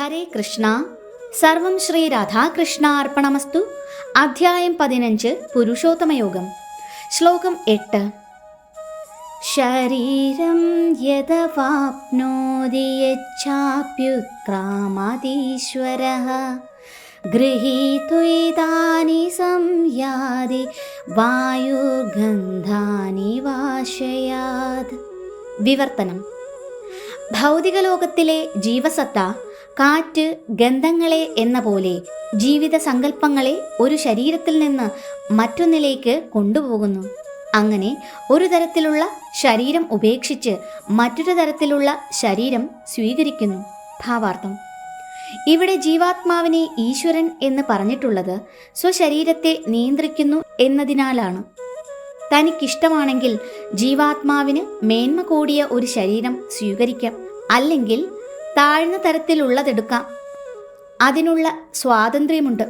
ഹരേ കൃഷ്ണ. സർവം ശ്രീ രാധാകൃഷ്ണ അർപ്പണമസ്തു. അധ്യായം 15 പുരുഷോത്തമയോഗം. ശ്ലോകം 8. ശരീരം യദവാപ്നോതി യച്ഛാപ്യുത്ക്രാമതീശ്വരഃ ഗൃഹീത്വൈതാനി സംയാതി വായുർഗന്ധാനി വാശയാത്. വിവർത്തനം. ഭൗതിക ലോകത്തിലെ ജീവസത്ത കാറ്റ്, ഗന്ധങ്ങളെ എന്ന പോലെ ജീവിത സങ്കല്പങ്ങളെ ഒരു ശരീരത്തിൽ നിന്ന് മറ്റൊന്നിലേക്ക് കൊണ്ടുപോകുന്നു. അങ്ങനെ ഒരു തരത്തിലുള്ള ശരീരം ഉപേക്ഷിച്ച് മറ്റൊരു തരത്തിലുള്ള ശരീരം സ്വീകരിക്കുന്നു. ഭാവാർത്ഥം: ഇവിടെ ജീവാത്മാവിനെ ഈശ്വരൻ എന്ന് പറഞ്ഞിട്ടുള്ളത് സ്വശരീരത്തെ നിയന്ത്രിക്കുന്നു എന്നതിനാലാണ്. തനിക്കിഷ്ടമാണെങ്കിൽ ജീവാത്മാവിന് മേന്മ കൂടിയ ഒരു ശരീരം സ്വീകരിക്കാം, അല്ലെങ്കിൽ താഴ്ന്ന തരത്തിലുള്ളതെടുക്കാം. അതിനുള്ള സ്വാതന്ത്ര്യമുണ്ട്.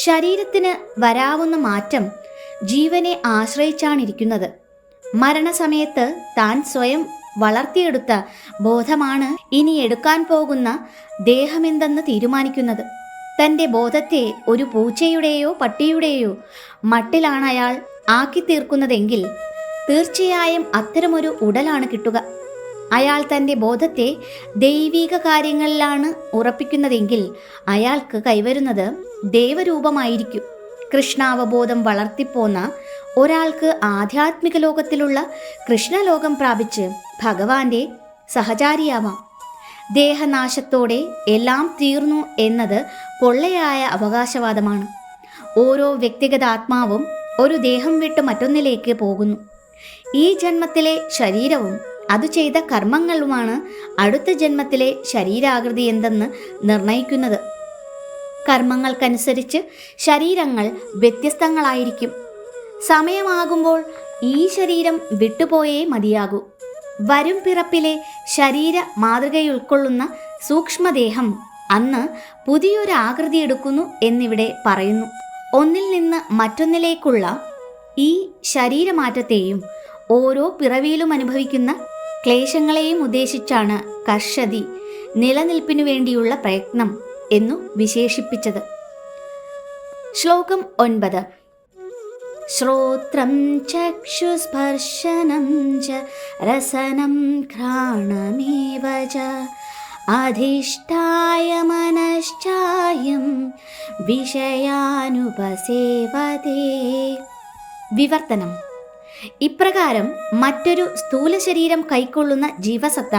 ശരീരത്തിന് വരാവുന്ന മാറ്റം ജീവനെ ആശ്രയിച്ചാണിരിക്കുന്നത്. മരണസമയത്ത് താൻ സ്വയം വളർത്തിയെടുത്ത ബോധമാണ് ഇനി എടുക്കാൻ പോകുന്ന ദേഹമെന്തെന്ന് തീരുമാനിക്കുന്നത്. തൻ്റെ ബോധത്തെ ഒരു പൂച്ചയുടെയോ പട്ടിയുടെയോ മട്ടിലാണ് അയാൾ ആക്കി തീർക്കുന്നതെങ്കിൽ തീർച്ചയായും അത്തരമൊരു ഉടലാണ് കിട്ടുക. അയാൾ തൻ്റെ ബോധത്തെ ദൈവിക കാര്യങ്ങളിലാണ് ഉറപ്പിക്കുന്നതെങ്കിൽ അയാൾക്ക് കൈവരുന്നത് ദേവരൂപമായിരിക്കും. കൃഷ്ണാവബോധം വളർത്തിപ്പോന്ന ഒരാൾക്ക് ആധ്യാത്മിക ലോകത്തിലുള്ള കൃഷ്ണലോകം പ്രാപിച്ച് ഭഗവാന്റെ സഹചാരിയാവാം. ദേഹനാശത്തോടെ എല്ലാം തീർന്നു എന്നത് പൊള്ളയായ അവകാശവാദമാണ്. ഓരോ വ്യക്തിഗത ആത്മാവും ഒരു ദേഹം വിട്ട് മറ്റൊന്നിലേക്ക് പോകുന്നു. ഈ ജന്മത്തിലെ ശരീരവും അത് ചെയ്ത കർമ്മങ്ങളുമാണ് അടുത്ത ജന്മത്തിലെ ശരീരാകൃതി എന്തെന്ന് നിർണയിക്കുന്നത്. കർമ്മങ്ങൾക്കനുസരിച്ച് ശരീരങ്ങൾ വ്യത്യസ്തങ്ങളായിരിക്കും. സമയമാകുമ്പോൾ ഈ ശരീരം വിട്ടുപോയേ മതിയാകൂ. വരും പിറപ്പിലെ ശരീര മാതൃകയുൾക്കൊള്ളുന്ന സൂക്ഷ്മദേഹം അന്ന് പുതിയൊരു ആകൃതി എടുക്കുന്നു എന്നിവിടെ പറയുന്നു. ഒന്നിൽ നിന്ന് മറ്റൊന്നിലേക്കുള്ള ഈ ശരീരമാറ്റത്തെയും ഓരോ പിറവിയിലും അനുഭവിക്കുന്ന ക്ലേശങ്ങളെയും ഉദ്ദേശിച്ചാണ് കർഷതി, നിലനിൽപ്പിനു വേണ്ടിയുള്ള പ്രയത്നം എന്നു വിശേഷിപ്പിച്ചത്. ശ്ലോകം 9. ശ്രോത്രം ചക്ഷുസ്പർശനം ച രസനം ഘ്രാണമേവ ച അധിഷ്ഠായ മനശ്ചായം വിഷയാനുപസേവതേ. വിവർത്തനം. ഇപ്രകാരം മറ്റൊരു സ്ഥൂല ശരീരം കൈക്കൊള്ളുന്ന ജീവസത്ത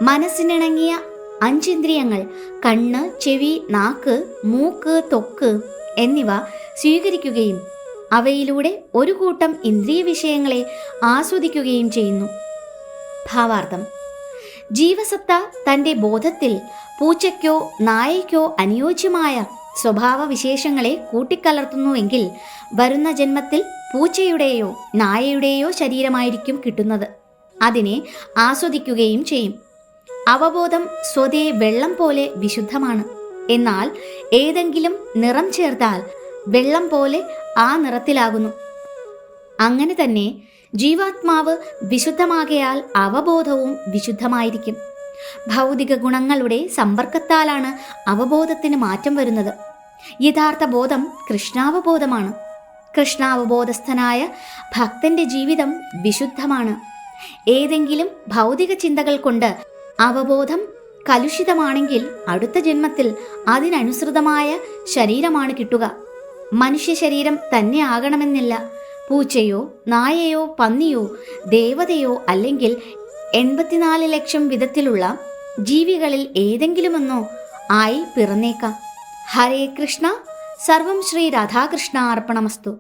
മനസ്സിനിണങ്ങിയ അഞ്ചിന്ദ്രിയങ്ങൾ കണ്ണ്, ചെവി, നാക്ക്, മൂക്ക്, ത്വക്ക് എന്നിവ സ്വീകരിക്കുകയും അവയിലൂടെ ഒരു കൂട്ടം ഇന്ദ്രിയ വിഷയങ്ങളെ ആസ്വദിക്കുകയും ചെയ്യുന്നു. ഭാവാർത്ഥം: ജീവസത്ത തൻ്റെ ബോധത്തിൽ പൂച്ചയ്ക്കോ നായയ്ക്കോ അനുയോജ്യമായ സ്വഭാവ വിശേഷങ്ങളെ കൂട്ടിക്കലർത്തുന്നുവെങ്കിൽ വരുന്ന ജന്മത്തിൽ പൂച്ചയുടെയോ നായയുടെയോ ശരീരമായിരിക്കും കിട്ടുന്നത്. അതിനെ ആസ്വദിക്കുകയും ചെയ്യും. അവബോധം സ്വതേ വെള്ളം പോലെ വിശുദ്ധമാണ്. എന്നാൽ ഏതെങ്കിലും നിറം ചേർത്താൽ വെള്ളം പോലെ ആ നിറത്തിലാകുന്നു. അങ്ങനെ തന്നെ ജീവാത്മാവ് വിശുദ്ധമാകയാൽ അവബോധവും വിശുദ്ധമായിരിക്കും. ഭൗതിക ഗുണങ്ങളുടെ സമ്പർക്കത്താലാണ് അവബോധത്തിന് മാറ്റം വരുന്നത്. യഥാർത്ഥ ബോധം കൃഷ്ണാവബോധമാണ്. കൃഷ്ണാവബോധസ്ഥനായ ഭക്തന്റെ ജീവിതം വിശുദ്ധമാണ്. ഏതെങ്കിലും ഭൗതിക ചിന്തകൾ കൊണ്ട് അവബോധം കലുഷിതമാണെങ്കിൽ അടുത്ത ജന്മത്തിൽ അതിനനുസൃതമായ ശരീരമാണ് കിട്ടുക. മനുഷ്യ ശരീരം തന്നെ ആകണമെന്നില്ല. പൂച്ചയോ നായയോ പന്നിയോ ദേവതയോ അല്ലെങ്കിൽ 84 ലക്ഷം വിധത്തിലുള്ള ജീവികളിൽ ഏതെങ്കിലുമൊന്നോ ആയി പിറന്നേക്കാം. ഹരേ കൃഷ്ണ. സർവം ശ്രീ രാധാകൃഷ്ണ അർപ്പണമസ്തു.